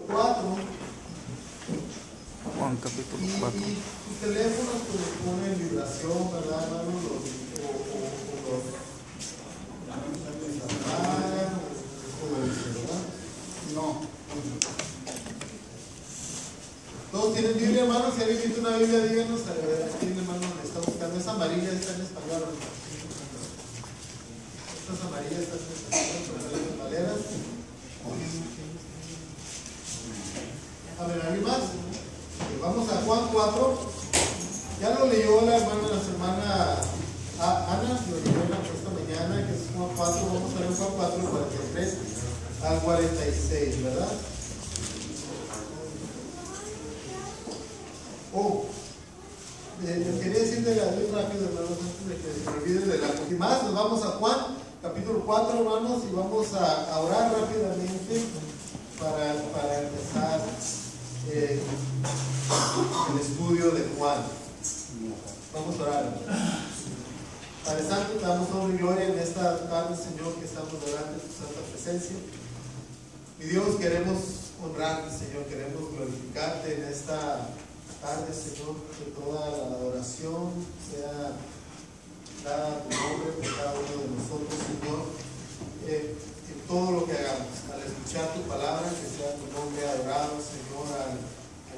4. Juan capítulo 4. Y tus teléfonos pues los ponen en vibración, ¿verdad, hermanos? Los apagan, ¿verdad? No. ¿Todos tienen Biblia, hermanos? Si alguien tiene una Biblia, díganos. Aquí el hermano le está buscando. Es amarilla, está en español. Estas amarillas están en español, pero las valeras. A ver, ¿alguien más? Vamos a Juan 4. Ya lo leyó la hermana Ana, lo leyó esta mañana, que es Juan 4. Vamos a ver Juan 4, 43 al 46, ¿verdad? Les quería decir de la luz rápido, hermanos, antes de que se me olvide de la última. Más, nos vamos a Juan, capítulo 4, hermanos, y vamos a orar rápidamente para empezar el estudio de Juan. Vamos a orar. Padre Santo, te damos honra y gloria en esta tarde, Señor, que estamos delante de tu santa presencia. Mi Dios, queremos honrarte, Señor, queremos glorificarte en esta tarde, Señor, que toda la adoración sea dada a tu nombre por cada uno de nosotros, Señor, en todo lo que hagamos, al escuchar tu palabra, que sea tu nombre adorado, Señor, al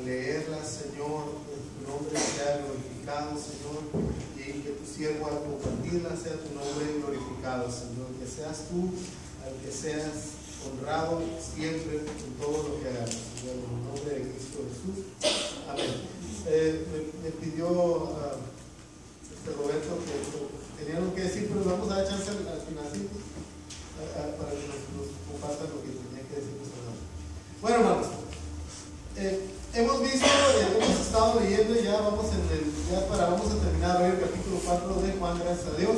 leerla, Señor, que tu nombre sea glorificado, Señor, y que tu siervo al compartirla sea tu nombre glorificado, Señor, que seas tú al que seas honrado siempre en todo lo que hagamos, Señor, en el nombre de Cristo Jesús. Amén. Me pidió Roberto que tenía algo que decir, pero vamos a dar chance al final, ¿sí? Para que nos compartan lo que tenía que decir. Bueno, hermanos, hemos visto, hemos estado leyendo y ya vamos a terminar hoy el capítulo 4 de Juan, gracias a Dios,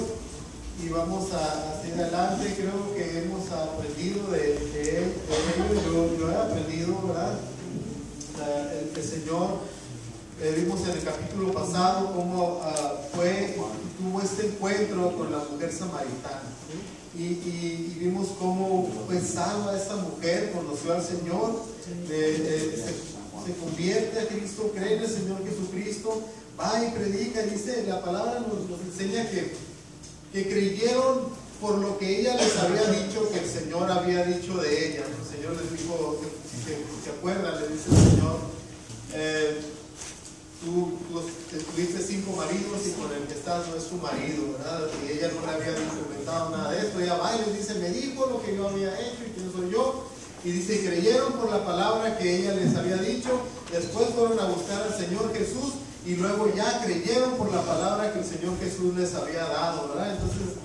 y vamos a seguir adelante. Creo que hemos aprendido de ello. Yo he aprendido, ¿verdad? El Señor, vimos en el capítulo pasado cómo tuvo este encuentro con la mujer samaritana, y vimos cómo fue salva esta mujer, conoció al Señor, se convierte a Cristo, cree en el Señor Jesucristo, va y predica. Dice la palabra, nos enseña que creyeron por lo que ella les había dicho, que el Señor había dicho de ella. El Señor les dijo, si se acuerdan, le dice el Señor, tú tuviste 5 maridos y con el que estás no es tu marido, ¿verdad? Y ella no le había comentado nada de esto. Ella va y les dice, me dijo lo que yo había hecho y quién soy yo. Y dice, creyeron por la palabra que ella les había dicho. Después fueron a buscar al Señor Jesús y luego ya creyeron por la palabra que el Señor Jesús les había dado, ¿verdad? Entonces,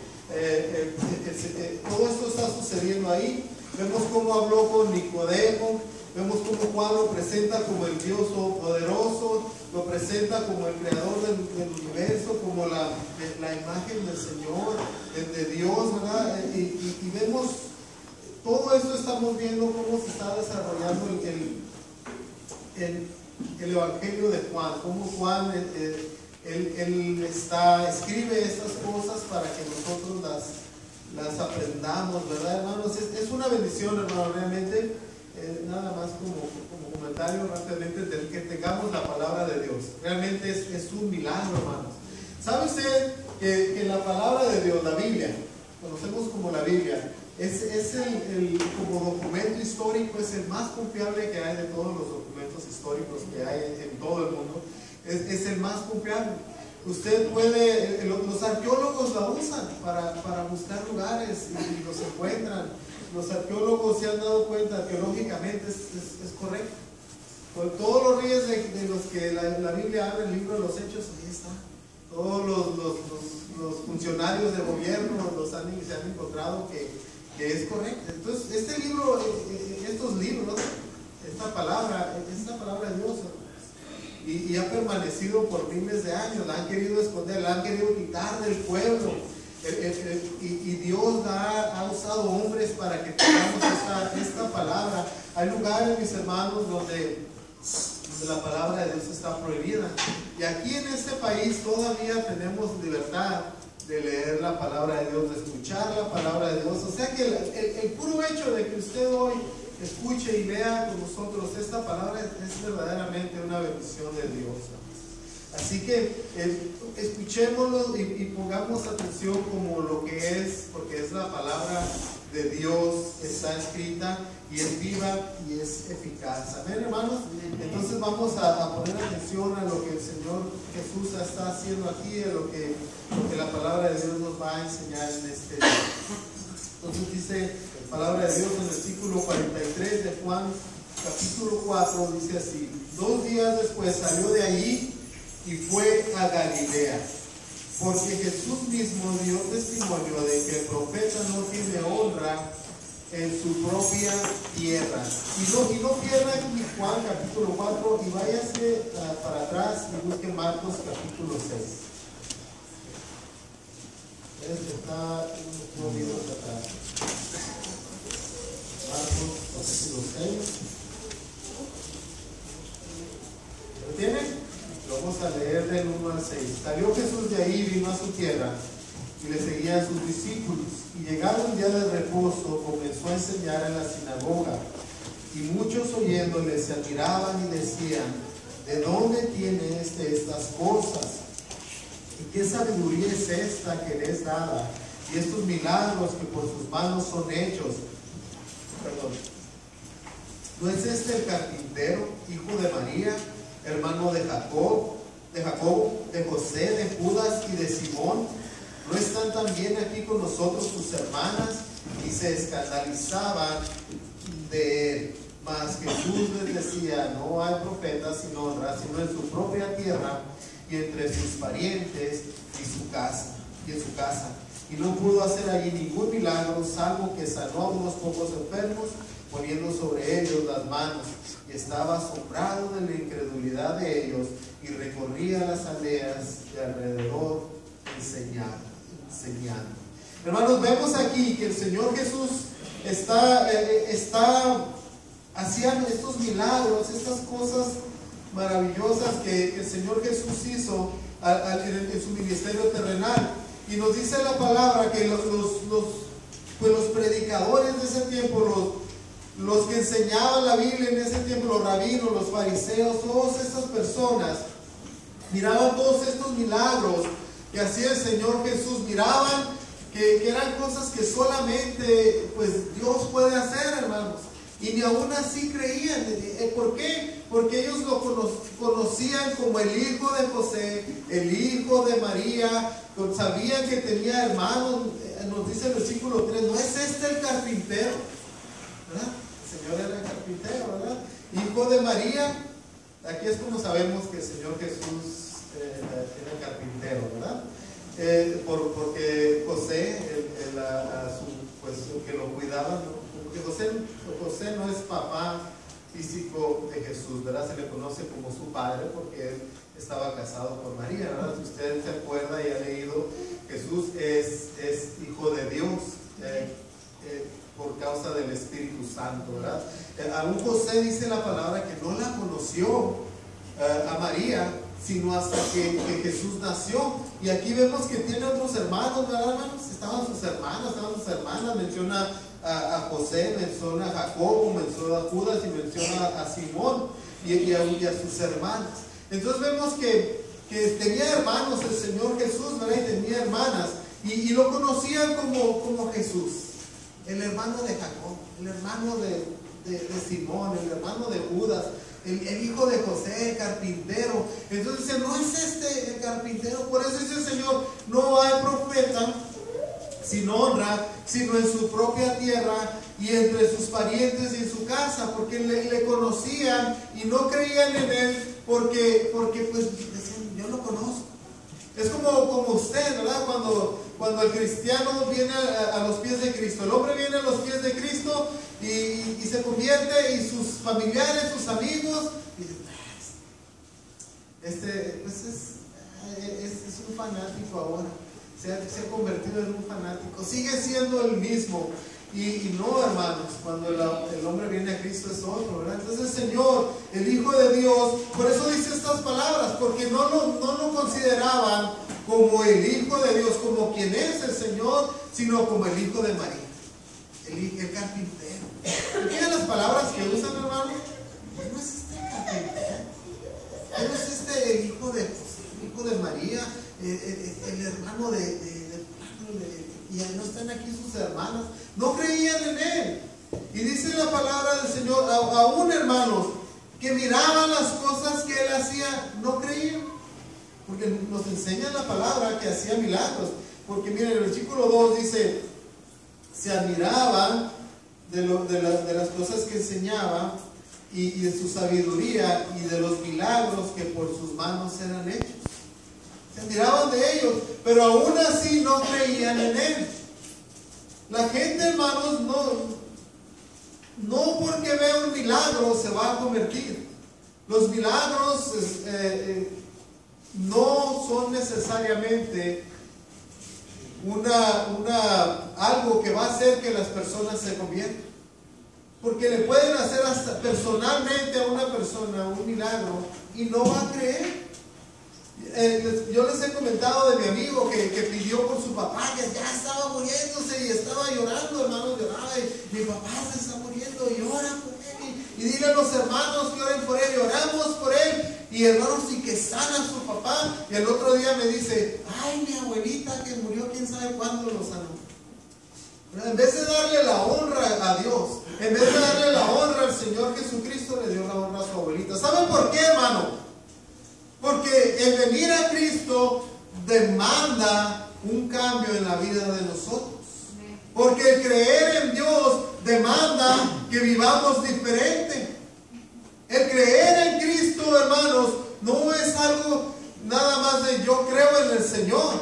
todo esto está sucediendo ahí. Vemos cómo habló con Nicodemo. Vemos cómo Juan lo presenta como el Dios poderoso, lo presenta como el creador del universo, como la imagen del Señor, de Dios, ¿verdad? Y vemos todo esto, estamos viendo cómo se está desarrollando el Evangelio de Juan, cómo Juan él escribe estas cosas para que nosotros las aprendamos, ¿verdad, hermanos? Es una bendición, hermano, realmente. Nada más como comentario rápidamente, que tengamos la palabra de Dios. Realmente es un milagro, hermanos. ¿Sabe usted que la palabra de Dios, la Biblia, conocemos como la Biblia, es como documento histórico, es el más confiable que hay de todos los documentos históricos que hay en todo el mundo? Es el más confiable. Usted puede, los arqueólogos la usan para buscar lugares y los encuentran. Los arqueólogos se han dado cuenta, arqueológicamente es correcto. Por todos los reyes de los que la Biblia habla, el libro de los Hechos, ahí está. Todos los funcionarios de gobierno se han encontrado que es correcto. Entonces, este libro, estos libros, esta palabra de Dios, y ha permanecido por miles de años. La han querido esconder, la han querido quitar del pueblo. Y Dios ha usado hombres para que tengamos esta palabra. Hay lugares, mis hermanos, donde la palabra de Dios está prohibida, y aquí en este país todavía tenemos libertad de leer la palabra de Dios, de escuchar la palabra de Dios. O sea que el puro hecho de que usted hoy escuche y lea con nosotros. Esta palabra es verdaderamente una bendición de Dios. Así que escuchémoslo y pongamos atención como lo que es, porque es la palabra de Dios, está escrita y es viva y es eficaz. Amén, hermanos. Entonces vamos a poner atención a lo que el Señor Jesús está haciendo aquí, a lo que la palabra de Dios nos va a enseñar en este día. Entonces dice la palabra de Dios en el versículo 43 de Juan capítulo 4, dice así: 2 días después salió de allí y fue a Galilea, porque Jesús mismo dio testimonio de que el profeta no tiene honra en su propia tierra. Y no pierda aquí Juan capítulo 4 y váyase para atrás y busque Marcos capítulo 6. Está unos libros atrás. Marcos capítulo 6. ¿Lo tienen? Vamos a leer del 1 al 6. Salió Jesús de ahí, vino a su tierra, y le seguían sus discípulos. Y llegado el día de reposo, comenzó a enseñar en la sinagoga. Y muchos oyéndole se admiraban y decían: ¿de dónde tiene estas cosas? ¿Y qué sabiduría es esta que le es dada? Y estos milagros que por sus manos son hechos. Perdón. ¿No es este el carpintero, hijo de María, hermano de Jacobo, de José, de Judas y de Simón? ¿No están también aquí con nosotros sus hermanas? Y se escandalizaban de él. Mas Jesús les decía: no hay profeta sin honra, sino en su propia tierra y entre sus parientes y en su casa. Y no pudo hacer allí ningún milagro, salvo que sanó a unos pocos enfermos, poniendo sobre ellos las manos. Y estaba asombrado de la incredulidad de ellos, y recorría las aldeas de alrededor enseñando. Hermanos, vemos aquí que el Señor Jesús está haciendo estos milagros, estas cosas maravillosas que el Señor Jesús hizo en su ministerio terrenal. Y nos dice la palabra que los predicadores de ese tiempo, los que enseñaban la Biblia en ese tiempo, los rabinos, los fariseos, todas estas personas miraban todos estos milagros que hacía el Señor Jesús, miraban que eran cosas que solamente pues Dios puede hacer, hermanos, y ni aún así creían. ¿Por qué? Porque ellos lo conocían como el hijo de José, el hijo de María, sabían que tenía hermanos. Nos dice el versículo 3: ¿no es este el carpintero? ¿Verdad? El Señor era el carpintero, ¿verdad? Hijo de María. Aquí es como sabemos que el Señor Jesús era carpintero, ¿verdad? Porque José, pues que lo cuidaba, porque José no es papá físico de Jesús, ¿verdad? Se le conoce como su padre porque él estaba casado con María, ¿verdad? Si usted se acuerda y ha leído, Jesús es hijo de Dios por causa del Espíritu Santo, ¿verdad? Aún José dice la palabra que no la conoció a María sino hasta que Jesús nació. Y aquí vemos que tiene otros hermanos, ¿verdad, hermanos? Estaban sus hermanas, menciona a José, menciona a Jacobo, menciona a Judas y menciona a Simón y a sus hermanas. Entonces vemos que tenía hermanos el Señor Jesús, ¿verdad? Y tenía hermanas y lo conocían como Jesús, el hermano de Jacob, el hermano de Simón, el hermano de Judas, el hijo de José, el carpintero. Entonces dice: ¿no es este el carpintero? Por eso dice el Señor: no hay profeta sin honra, sino en su propia tierra y entre sus parientes y en su casa. Porque le conocían y no creían en él, porque pues decían: yo lo conozco. Es como usted, ¿verdad? Cuando el cristiano viene a los pies de Cristo, el hombre viene a los pies de Cristo y se convierte, y sus familiares, sus amigos, pues es un fanático ahora, se ha convertido en un fanático, sigue siendo el mismo. Y no, hermanos, cuando el hombre viene a Cristo es otro, ¿verdad? Entonces el Señor, el Hijo de Dios, por eso dice estas palabras, porque no lo consideraban como el Hijo de Dios, como quien es el Señor, sino como el Hijo de María. el carpintero. ¿Entienden las palabras que usan, hermano? ¿No es este el carpintero? ¿No es este el hijo de María? El hermano y no están aquí sus hermanas. No creían en él. Y dice la palabra del Señor, aún hermanos, que miraban las cosas que él hacía, no creían. Porque nos enseña la palabra que hacía milagros. Porque miren, el versículo 2 dice, se admiraban de las cosas que enseñaba y de su sabiduría y de los milagros que por sus manos eran hechos. Se admiraban de ellos, pero aún así no creían en él. La gente, hermanos, no porque vea un milagro se va a convertir. Los milagros no son necesariamente algo que va a hacer que las personas se conviertan. Porque le pueden hacer hasta personalmente a una persona un milagro y no va a creer. Yo les he comentado de mi amigo que pidió por su papá, que ya estaba muriéndose y estaba llorando, hermanos, lloraba y mi papá se está muriendo y ora por él y dile a los hermanos que oren por él y oramos por él y hermanos y que sana a su papá y el otro día me dice, ay, mi abuelita que murió quién sabe cuándo lo sanó. En vez de darle la honra a Dios, en vez de darle la honra al Señor Jesucristo, le dio la honra a su abuelita. ¿Saben por qué, hermano? Porque el venir a Cristo demanda un cambio en la vida de nosotros. Porque el creer en Dios demanda que vivamos diferente. El creer en Cristo, hermanos, no es algo nada más de yo creo en el Señor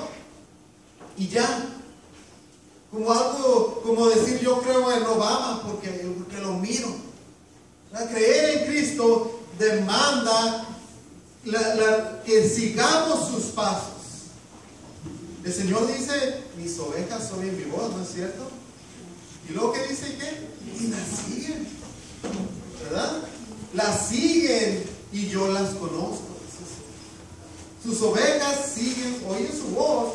y ya. Como decir yo creo en Obama porque lo miro. Creer en Cristo demanda que sigamos sus pasos. El Señor dice, mis ovejas oyen mi voz, ¿no es cierto? Y luego que dice que y las siguen, ¿verdad? Las siguen y yo las conozco. Sus ovejas oyen su voz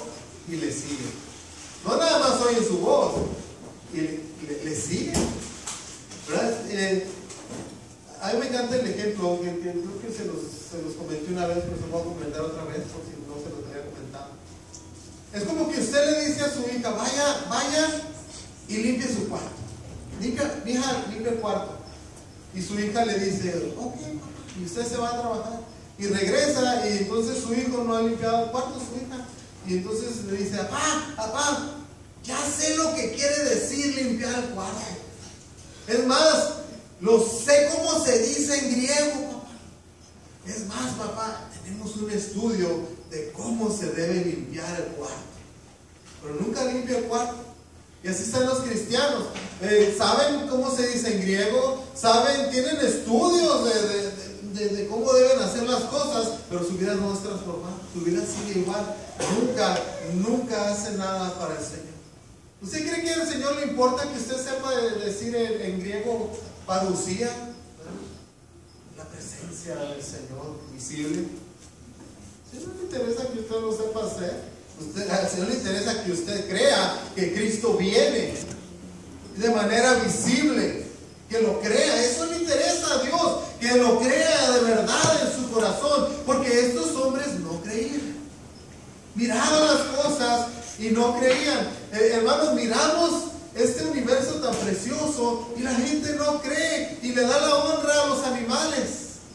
y le siguen. No nada más oyen su voz y le siguen, ¿verdad? A mí me encanta el ejemplo que creo que se los comenté una vez, pero se lo voy a comentar otra vez por si no se los había comentado. Es como que usted le dice a su hija, vaya y limpie su cuarto. Hija, limpia el cuarto. Y su hija le dice, ok, y usted se va a trabajar. Y regresa y entonces su hijo no ha limpiado el cuarto, su hija. Y entonces le dice, papá, ya sé lo que quiere decir limpiar el cuarto. Es más, lo sé cómo se dice en griego, papá. Es más, papá, tenemos un estudio de cómo se debe limpiar el cuarto. Pero nunca limpia el cuarto. Y así están los cristianos. ¿Saben cómo se dice en griego? Tienen estudios de cómo deben hacer las cosas, pero su vida no es transformada. Su vida sigue igual. Nunca hace nada para el Señor. ¿Usted cree que al Señor le importa que usted sepa decir en griego parucía? La presencia del Señor visible. ¿Sí no le interesa que usted lo sepa hacer? Al Señor le interesa que usted crea que Cristo viene de manera visible, que lo crea. Eso le interesa a Dios, que lo crea de verdad en su corazón, porque estos hombres no creían. Miraban las cosas y no creían. Hermanos, miramos este universo tan precioso y la gente no cree y le da la honra a los animales.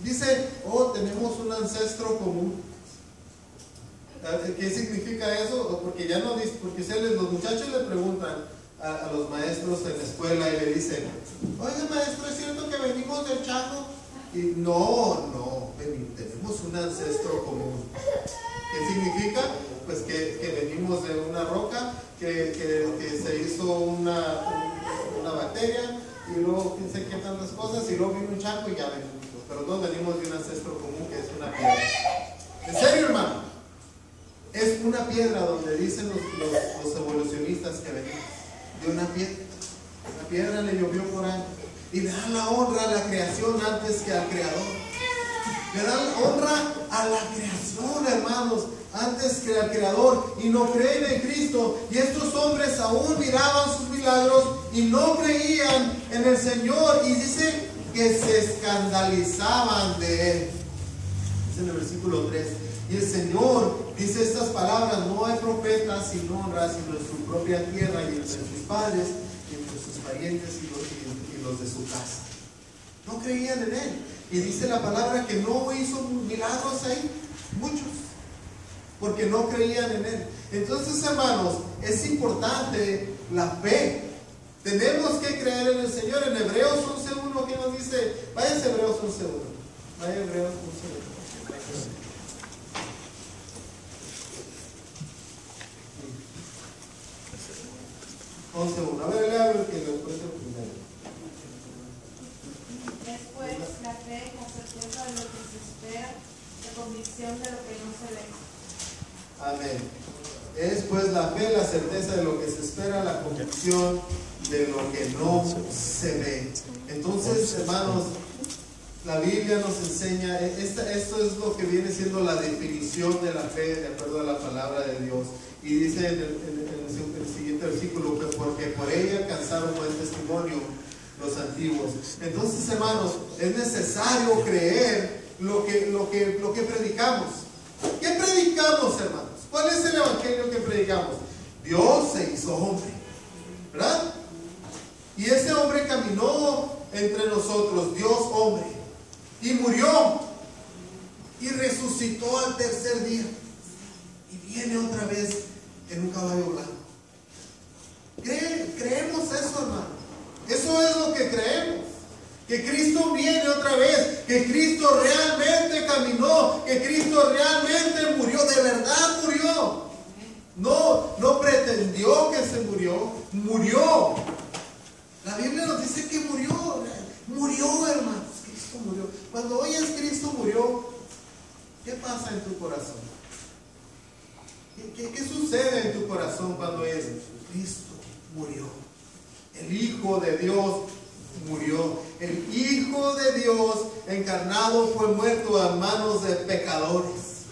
Dice, tenemos un ancestro común. ¿Qué significa eso? Porque ya no dice, porque los muchachos le preguntan a los maestros en la escuela y le dicen, oiga maestro, ¿es cierto que venimos del Chaco? Y no, tenemos un ancestro común. ¿Qué significa? Pues que venimos de una roca, que se hizo una bacteria y luego quién sé qué tantas cosas y luego vino un Chaco y ya venimos. Pero todos venimos de un ancestro común que es una piedra. ¿En serio, hermano? Es una piedra donde dicen los evolucionistas que venimos. De una piedra. La piedra le llovió por ahí. Y le dan la honra a la creación antes que al creador. Le dan honra a la creación, hermanos, antes que al Creador, y no creen en Cristo. Y estos hombres aún miraban sus milagros y no creían en el Señor, y dice que se escandalizaban de Él. Es en el versículo 3. Y el Señor dice estas palabras: no hay profeta sin honra, sino en su propia tierra y entre sus padres y entre sus parientes y los de su casa. No creían en Él. Y dice la palabra que no hizo milagros ahí, muchos, porque no creían en Él. Entonces, hermanos, es importante la fe. Tenemos que creer en el Señor. En Hebreos 11:1, que nos dice, vaya a Hebreos 11:1. Vaya a Hebreos 11:1. 11:1. A ver, lea lo que le puede primero. Después, la fe, la certeza de lo que se espera, la convicción de lo que no se ve. Amén. Es pues la fe, la certeza de lo que se espera, la convicción de lo que no se ve. Entonces, hermanos, la Biblia nos enseña, esto es lo que viene siendo la definición de la fe de acuerdo a la palabra de Dios. Y dice en el siguiente versículo, porque por ella alcanzaron buen testimonio los antiguos. Entonces, hermanos, es necesario creer lo que predicamos. ¿Qué predicamos, hermanos? ¿Cuál es el evangelio que predicamos? Dios se hizo hombre, ¿verdad? Y ese hombre caminó entre nosotros, Dios hombre, y murió y resucitó al tercer día y viene otra vez en un caballo blanco. Creemos eso, hermano. Eso es lo que creemos. Que Cristo viene otra vez, que Cristo realmente caminó, que Cristo realmente murió, de verdad murió. No pretendió que se murió. La Biblia nos dice que murió, hermanos. Cristo murió. Cuando oyes Cristo murió, ¿qué pasa en tu corazón? ¿Qué sucede en tu corazón cuando oyes Cristo murió? El Hijo de Dios murió. El Hijo de Dios encarnado fue muerto a manos de pecadores.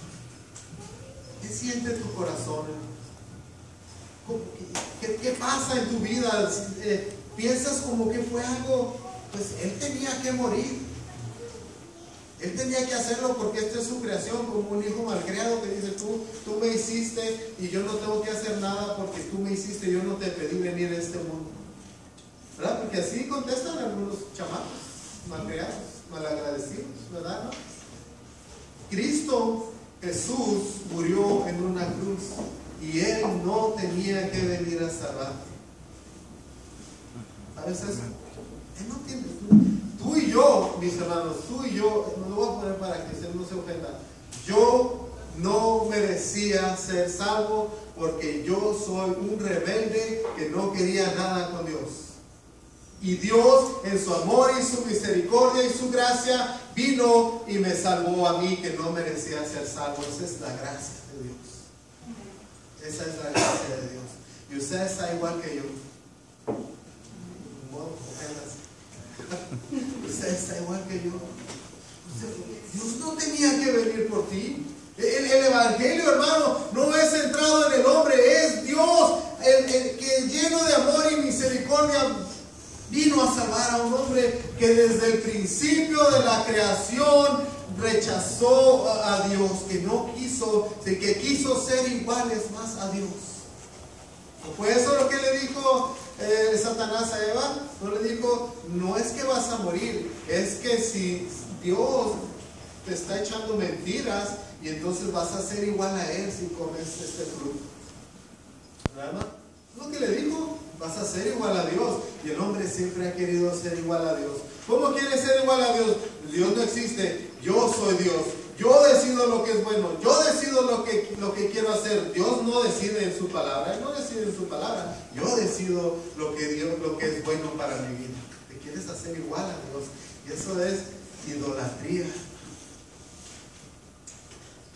¿Qué siente tu corazón? ¿Qué pasa en tu vida? Piensas como que fue algo, pues Él tenía que morir. Él tenía que hacerlo porque esta es su creación, como un hijo malcriado que dice, tú me hiciste y yo no tengo que hacer nada porque tú me hiciste, yo no te pedí venir a este mundo. ¿Verdad? Porque así contestan algunos chamacos malcriados, malagradecidos, ¿verdad? ¿No? Cristo Jesús murió en una cruz y Él no tenía que venir a salvarte. ¿Sabes eso? Él no tiene. Tú y yo, mis hermanos, tú y yo, no lo voy a poner para que no se ofenda. Yo no merecía ser salvo porque yo soy un rebelde que no quería nada con Dios. Y Dios, en su amor y su misericordia y su gracia, vino y me salvó a mí que no merecía ser salvo. Esa es la gracia de Dios. Esa es la gracia de Dios. Y usted está igual que yo. Usted está igual que yo. Dios no tenía que venir por ti. El evangelio, hermano, no es centrado en el hombre, es Dios el que lleno de amor y misericordia vino a salvar a un hombre que desde el principio de la creación rechazó a Dios, que no quiso, que quiso ser iguales más a Dios. ¿No fue eso lo que le dijo Satanás a Eva? No le dijo, no es que vas a morir, es que si Dios te está echando mentiras y entonces vas a ser igual a Él si comes este fruto. ¿Verdad? Lo que le dijo, vas a ser igual a Dios. Y el hombre siempre ha querido ser igual a Dios. ¿Cómo quiere ser igual a Dios? Dios no existe, yo soy Dios. Yo decido lo que es bueno, yo decido lo que quiero hacer. Dios no decide en su palabra, Él no decide en su palabra. Yo decido lo que es bueno para mi vida. Te quieres hacer igual a Dios. Y eso es idolatría.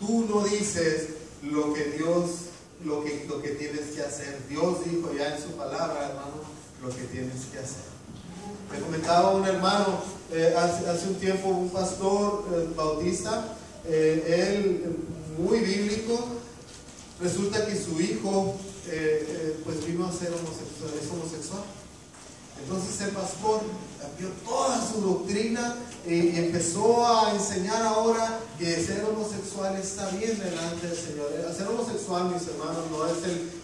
Tú no dices lo que Dios, lo que tienes que hacer. Dios dijo ya en su palabra, hermano, lo que tienes que hacer. Me comentaba un hermano hace un tiempo, un pastor bautista, él muy bíblico. Resulta que su hijo pues vino a ser homosexual, es homosexual. Entonces el pastor cambió toda su doctrina y empezó a enseñar ahora que ser homosexual está bien delante del Señor. Ser homosexual, mis hermanos, no es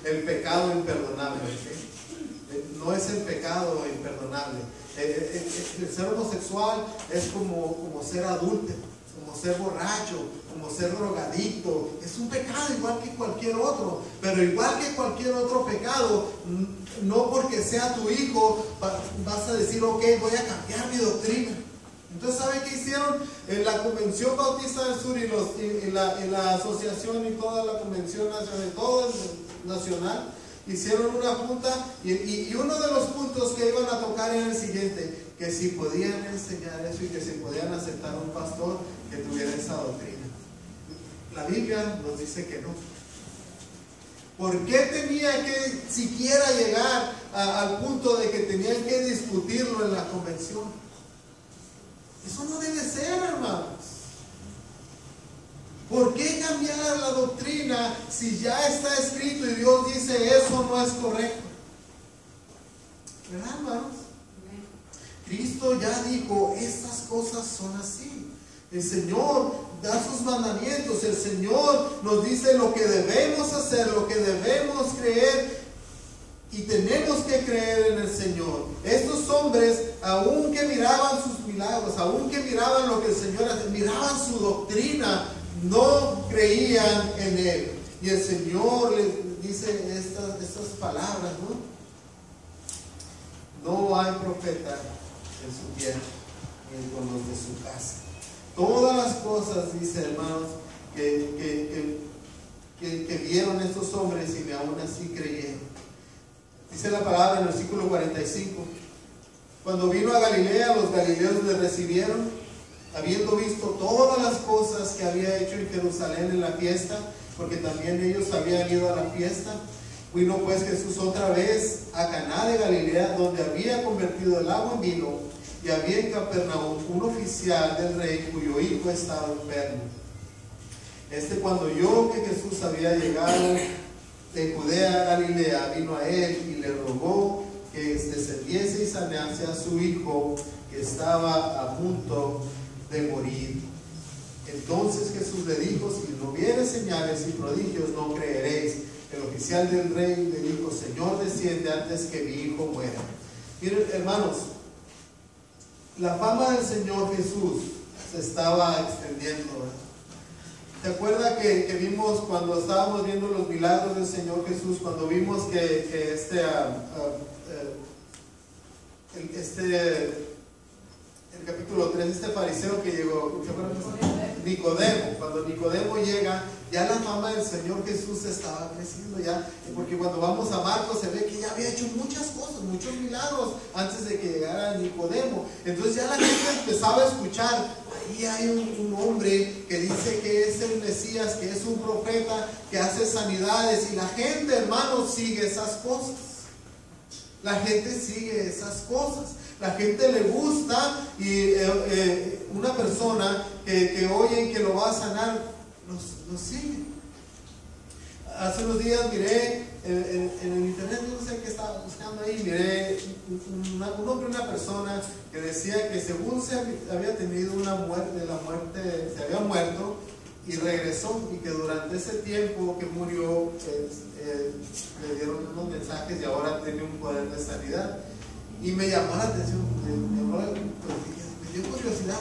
el pecado imperdonable, ¿okay? No es el pecado imperdonable. El ser homosexual es como ser adúltero, como ser borracho, como ser drogadicto. Es un pecado igual que cualquier otro, pero igual que cualquier otro pecado, no porque sea tu hijo vas a decir, ok, voy a cambiar mi doctrina. Entonces, ¿saben qué hicieron? En la Convención Bautista del Sur y la asociación y toda la convención nacional, todo el nacional, hicieron una junta y uno de los puntos que iban a tocar era el siguiente: que si podían enseñar eso y que si podían aceptar un pastor que tuviera esa doctrina. La Biblia nos dice que no. ¿Por qué tenía que siquiera llegar al punto de que tenían que discutirlo en la convención? Eso no debe ser, hermanos. ¿Por qué cambiar la doctrina si ya está escrito y Dios dice eso no es correcto? ¿Verdad, hermanos? Cristo ya dijo, estas cosas son así. El Señor da sus mandamientos, el Señor nos dice lo que debemos hacer, lo que debemos creer, y tenemos que creer en el Señor. Estos hombres, aunque miraban sus milagros, aunque miraban lo que el Señor hacía, miraban su doctrina, no creían en Él. Y el Señor les dice estas palabras, ¿no? No hay profeta en su tierra, ni con los de su casa. Todas las cosas, dice, hermanos, que vieron estos hombres y aún así creyeron. Dice la palabra en el versículo 45: cuando vino a Galilea, los galileos le recibieron, habiendo visto todas las cosas que había hecho en Jerusalén en la fiesta, porque también ellos habían ido a la fiesta. Vino pues Jesús otra vez a Caná de Galilea, donde había convertido el agua en vino. Y había en Capernaum un oficial del rey cuyo hijo estaba enfermo. Cuando oyó que Jesús había llegado de Judea a Galilea, vino a él y le rogó que descendiese y sanase a su hijo, que estaba a punto de morir. Entonces Jesús le dijo: si no viere señales y prodigios, no creeréis. El oficial del rey le dijo: Señor, desciende antes que mi hijo muera. Miren, hermanos, la fama del Señor Jesús se estaba extendiendo, ¿verdad? ¿Se acuerda que vimos cuando estábamos viendo los milagros del Señor Jesús, cuando vimos que el capítulo 3, este fariseo que llegó, ¿se acuerdan? Nicodemo, cuando Nicodemo llega, ya la fama del Señor Jesús estaba creciendo ya, porque cuando vamos a Marcos se ve que ya había hecho muchas cosas, muchos milagros antes de que llegara Nicodemo. Entonces ya la gente empezaba a escuchar: ahí hay un hombre que dice que es el Mesías, que es un profeta, que hace sanidades, y la gente, hermanos, sigue esas cosas. La gente sigue esas cosas. La gente le gusta, y una persona que oyen que lo va a sanar, los sigue. Hace unos días miré en el internet, no sé qué estaba buscando ahí, miré un hombre, una persona que decía que según se había tenido una muerte, se había muerto y regresó, y que durante ese tiempo que murió le dieron unos mensajes y ahora tiene un poder de sanidad. Y me llamó la atención, me dio curiosidad,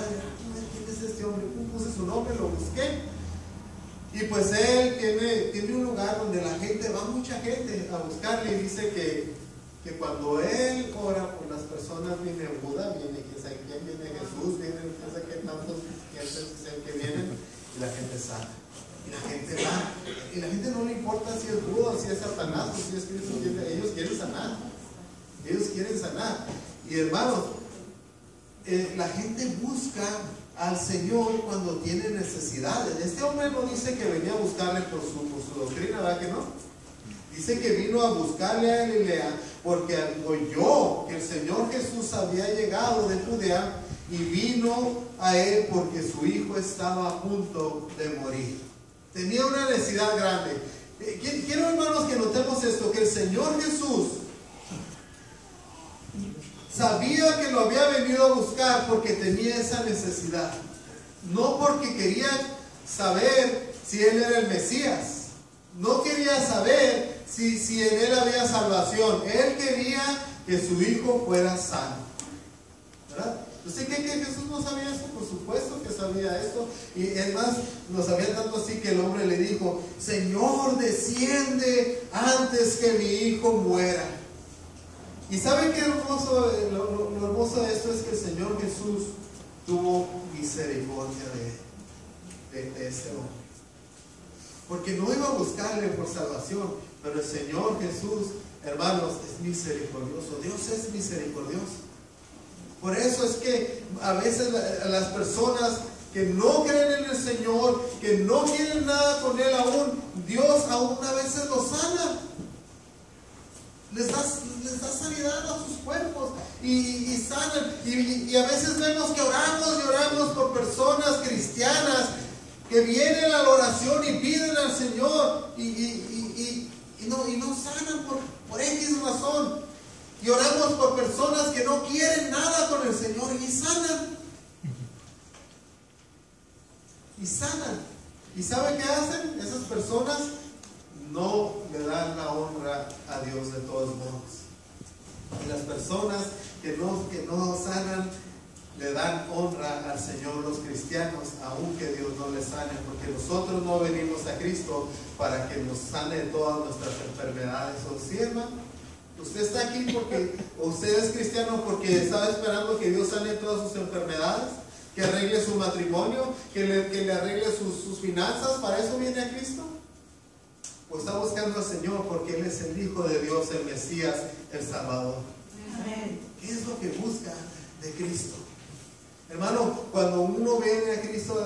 ¿quién es este hombre? Puse su nombre, lo busqué. Y pues él tiene un lugar donde la gente, va mucha gente a buscarle, y dice que cuando él ora por las personas, viene Buda, viene quién sabe quién, viene Jesús, viene quién sabe qué tantos que vienen, y la gente sana. Y la gente va. Y la gente no le importa si es Buda, si es Satanás, o si es Cristo, ellos quieren sanar. Ellos quieren sanar. Y hermanos, la gente busca al Señor cuando tiene necesidades. Este hombre no dice que venía a buscarle por su doctrina, ¿verdad que no? Dice que vino a buscarle a Galilea porque oyó que el Señor Jesús había llegado de Judea y vino a él porque su hijo estaba a punto de morir. Tenía una necesidad grande. Quiero, hermanos, que notemos esto, que el Señor Jesús sabía que lo había venido a buscar porque tenía esa necesidad, no porque quería saber si él era el Mesías, no quería saber si en él había salvación. Él quería que su hijo fuera sano, ¿verdad? ¿Usted cree que Jesús no sabía esto? Por supuesto que sabía esto. Y es más, lo sabía tanto así que el hombre le dijo: Señor, desciende antes que mi hijo muera. Y ¿saben qué hermoso? Lo hermoso de esto es que el Señor Jesús tuvo misericordia de este hombre. Porque no iba a buscarle por salvación, pero el Señor Jesús, hermanos, es misericordioso. Dios es misericordioso. Por eso es que a veces las personas que no creen en el Señor, que no quieren nada con Él aún, Dios aún a veces los sana. Les da sanidad a sus cuerpos y sanan. Y a veces vemos que oramos y oramos por personas cristianas que vienen a la oración y piden al Señor y no sanan por X razón. Y oramos por personas que no quieren nada con el Señor y sanan. Y sanan. ¿Y sabe qué hacen? Esas personas no le dan la honra a Dios de todos modos. Y las personas que no sanan le dan honra al Señor, los cristianos, aunque Dios no les sane, porque nosotros no venimos a Cristo para que nos sane de todas nuestras enfermedades. ¿O sí, hermano? Usted está aquí porque usted es cristiano porque estaba esperando que Dios sane todas sus enfermedades, que arregle su matrimonio, que le arregle sus finanzas. ¿Para eso viene a Cristo? ¿O está buscando al Señor porque Él es el Hijo de Dios, el Mesías, el Salvador? Amén. ¿Qué es lo que busca de Cristo? Hermano, cuando uno viene a Cristo,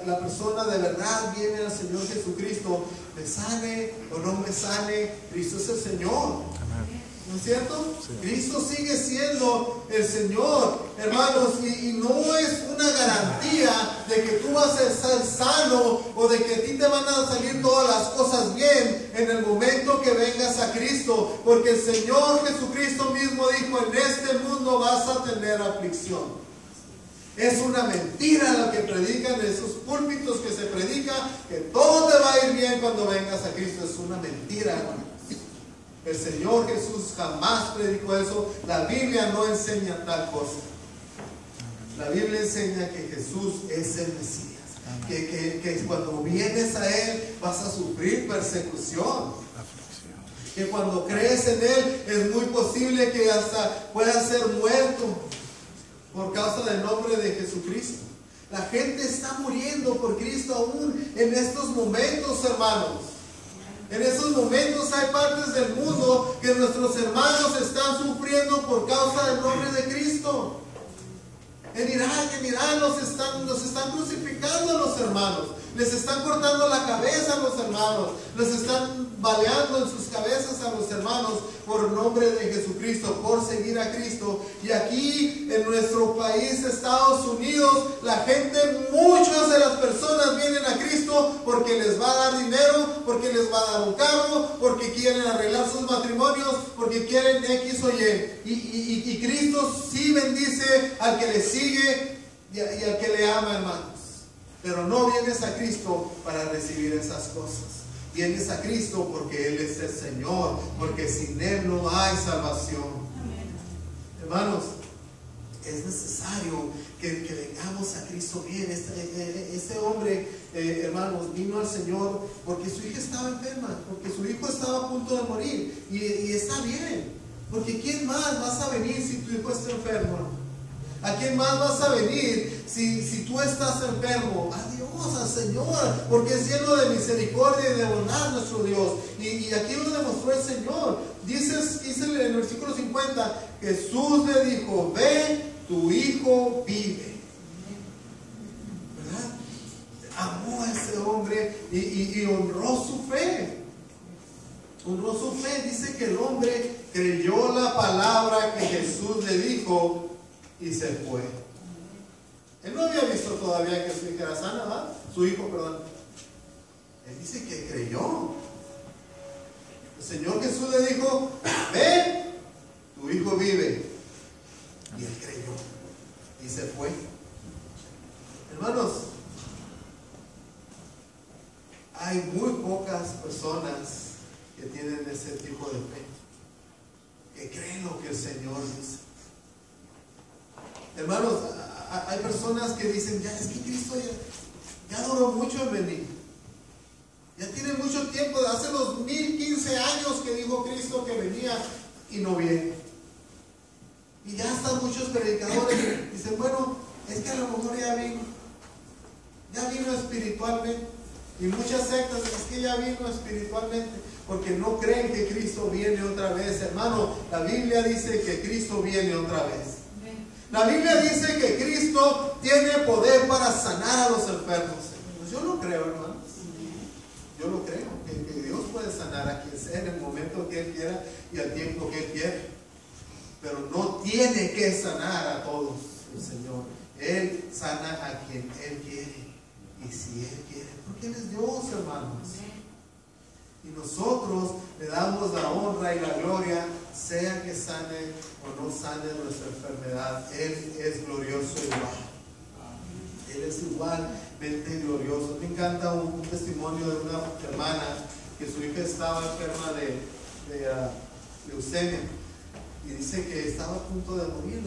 la persona de verdad viene al Señor Jesucristo, me sane o no me sane, Cristo es el Señor. ¿No es cierto? Sí. Cristo sigue siendo el Señor, hermanos, y no es una garantía de que tú vas a estar sano o de que a ti te van a salir todas las cosas bien en el momento que vengas a Cristo, porque el Señor Jesucristo mismo dijo: en este mundo vas a tener aflicción. Es una mentira lo que predican esos púlpitos que se predica, que todo te va a ir bien cuando vengas a Cristo. Es una mentira, hermano. El Señor Jesús jamás predicó eso. La Biblia no enseña tal cosa. La Biblia enseña que Jesús es el Mesías. Que cuando vienes a Él vas a sufrir persecución. Que cuando crees en Él es muy posible que hasta puedas ser muerto por causa del nombre de Jesucristo. La gente está muriendo por Cristo aún en estos momentos, hermanos. En esos momentos hay partes del mundo que nuestros hermanos están sufriendo por causa del nombre de Cristo. En Irán los están crucificando a los hermanos. Les están cortando la cabeza a los hermanos. Les están baleando en sus cabezas a los hermanos por el nombre de Jesucristo, por seguir a Cristo. Y aquí en nuestro país, Estados Unidos, la gente, muchas de las personas vienen a Cristo porque les va a dar dinero, porque les va a dar un carro, porque quieren arreglar sus matrimonios, porque quieren X o Y. Y Cristo sí bendice al que le sigue y al que le ama, hermanos. Pero no vienes a Cristo para recibir esas cosas. Vienes a Cristo porque Él es el Señor, porque sin Él no hay salvación. Amén. Hermanos, es necesario que vengamos a Cristo bien. Este hombre, hermanos, vino al Señor porque su hija estaba enferma, porque su hijo estaba a punto de morir. Y está bien, porque ¿quién más vas a venir si tu hijo está enfermo? ¿A quién más vas a venir si tú estás enfermo? A Dios, al Señor, porque es lleno de misericordia y de bondad nuestro Dios. Y aquí lo demostró el Señor. Dice en el versículo 50, Jesús le dijo: ve, tu hijo vive. ¿Verdad? Amó a ese hombre y honró su fe. Honró su fe. Dice que el hombre creyó la palabra que Jesús le dijo y se fue. Él no había visto todavía que su hija era sana, ¿verdad? Su hijo, perdón. Él dice que creyó. El Señor Jesús le dijo: ven, tu hijo vive. Y él creyó y se fue. Hermanos, hay muy pocas personas que tienen ese tipo de fe, que creen lo que el Señor dice. Hermanos, hay personas que dicen: ya es que Cristo ya duró mucho en venir, ya tiene mucho tiempo, hace los 1015 años que dijo Cristo que venía y no viene. Y ya están muchos predicadores dicen: bueno, es que a lo mejor ya vino espiritualmente. Y muchas sectas: es que ya vino espiritualmente, porque no creen que Cristo viene otra vez. Hermano, la Biblia dice que Cristo viene otra vez. La Biblia dice que Cristo tiene poder para sanar a los enfermos. Pues yo lo creo, hermanos. Yo lo creo, que Dios puede sanar a quien sea en el momento que Él quiera y al tiempo que Él quiere. Pero no tiene que sanar a todos el Señor. Él sana a quien Él quiere. Y si Él quiere, porque Él es Dios, hermanos. Y nosotros le damos la honra y la gloria, sea que sane o no sane nuestra enfermedad. Él es glorioso igual. Él es igualmente glorioso. Me encanta un testimonio de una hermana que su hija estaba enferma de leucemia. Y dice que estaba a punto de morir,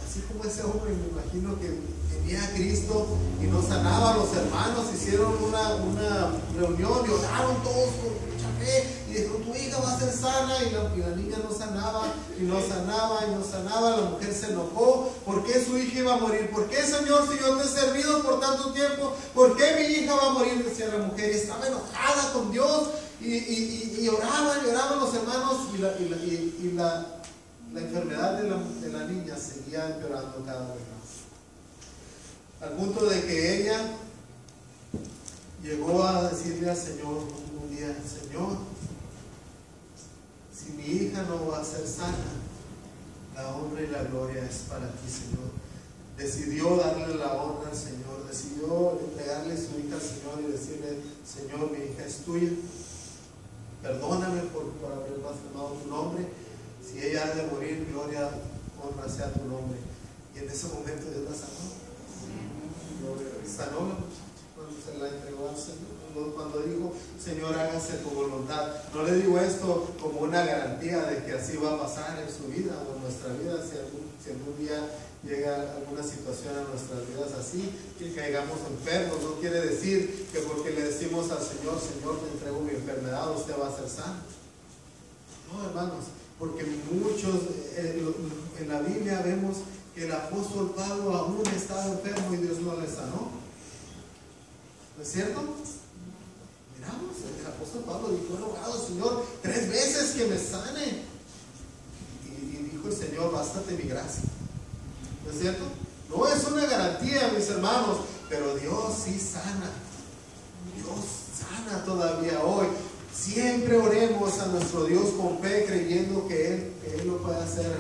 así como ese hombre. Me imagino que venía a Cristo y no sanaba a los hermanos. Hicieron una reunión y oraron todos con mucha fe y dijo: tu hija va a ser sana. Y la niña no sanaba y no sanaba y no sanaba. La mujer se enojó. ¿Por qué su hija iba a morir? ¿Por qué, Señor, si yo te he servido por tanto tiempo, por qué mi hija va a morir? Decía la mujer, y estaba enojada con Dios. Y oraban los hermanos. Y la enfermedad de la niña seguía empeorando cada vez más, al punto de que ella llegó a decirle al Señor un día: Señor, si mi hija no va a ser sana, la honra y la gloria es para ti, Señor. Decidió darle la honra al Señor, decidió entregarle su hija al Señor y decirle: Señor, mi hija es tuya, perdóname por haber blasfemado tu nombre. Si ella ha de morir, gloria, honra sea tu nombre. Y en ese momento Dios la sanó. Sanó cuando se la entregó al Señor. Cuando dijo: Señor, hágase tu voluntad. No le digo esto como una garantía de que así va a pasar en su vida o en nuestra vida. Si algún día llega alguna situación en nuestras vidas así, que caigamos enfermos, no quiere decir que porque le decimos al Señor: Señor, te entrego mi enfermedad, usted va a ser sano. No, hermanos. Porque muchos, en la Biblia vemos que el apóstol Pablo aún estaba enfermo y Dios no le sanó. ¿No es cierto? Miramos, el apóstol Pablo dijo: enojado, Señor, 3 veces que me sane. Y dijo el Señor: bástate mi gracia. ¿No es cierto? No es una garantía, mis hermanos, pero Dios sí sana. Dios sana todavía hoy. Siempre oremos a nuestro Dios con fe, creyendo que Él lo puede hacer.